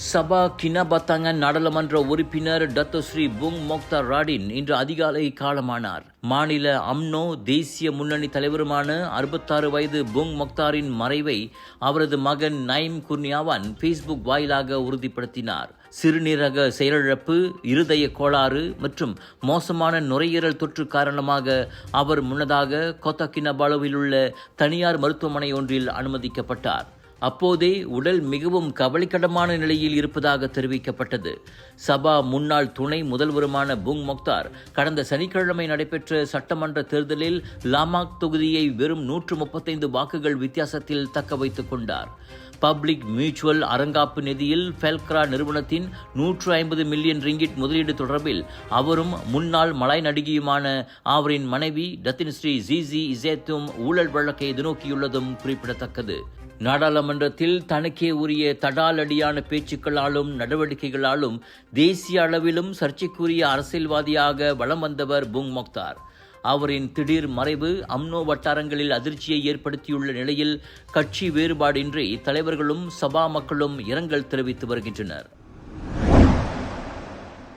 சபா கினபத்தங்கன் நாடாளுமன்ற உறுப்பினர் Datuk Seri Pung Mokhtar ராடின் இன்று அதிகாலை காலமானார். மாநில அம்னோ தேசிய முன்னணி தலைவருமான 66 வயது புங் மொக்தாரின் மறைவை அவரது மகன் நைம் குர்னியாவான் ஃபேஸ்புக் வாயிலாக உறுதிப்படுத்தினார். சிறுநீரக செயலிழப்பு, இருதய கோளாறு மற்றும் மோசமான நுரையீரல் தொற்று காரணமாக அவர் முன்னதாக கோத்தா கினபாலுவில் உள்ள தனியார் மருத்துவமனை ஒன்றில் அனுமதிக்கப்பட்டார். அப்போதே உடல் மிகவும் கவலைக்கிடமான நிலையில் இருப்பதாக தெரிவிக்கப்பட்டது. சபா முன்னாள் துணை முதல்வருமான புங் மொக்தார் கடந்த சனிக்கிழமை நடைபெற்ற சட்டமன்ற தேர்தலில் லாமாக் தொகுதியை வெறும் 135 வாக்குகள் வித்தியாசத்தில் தக்க வைத்துக் கொண்டார். பப்ளிக் மியூச்சுவல் அரங்காப்பு நிதியில் ஃபெல்க்ரா நிறுவனத்தின் 150 மில்லியன் ரிங்கிட் முதலீடு தொடர்பில் அவரும் முன்னாள் மலாய் நடிகையுமான அவரின் மனைவி டத்தின்ஸ்ரீ ஜிசி இசேத்தும் ஊழல் வழக்கை எதிர்நோக்கியுள்ளதும் குறிப்பிடத்தக்கது. நாடாளுமன்றத்தில் தனக்கே உரிய தடாலடியான பேச்சுக்களாலும் நடவடிக்கைகளாலும் தேசிய அளவிலும் சர்ச்சைக்குரிய அரசியல்வாதியாக வலம் வந்தவர் புங் மொக்தார். அவரின் திடீர் மறைவு அம்னோ வட்டாரங்களில் அதிர்ச்சியை ஏற்படுத்தியுள்ள நிலையில் கட்சி வேறுபாடின்றி தலைவர்களும் சபா மக்களும் இரங்கல் தெரிவித்து வருகின்றனர்.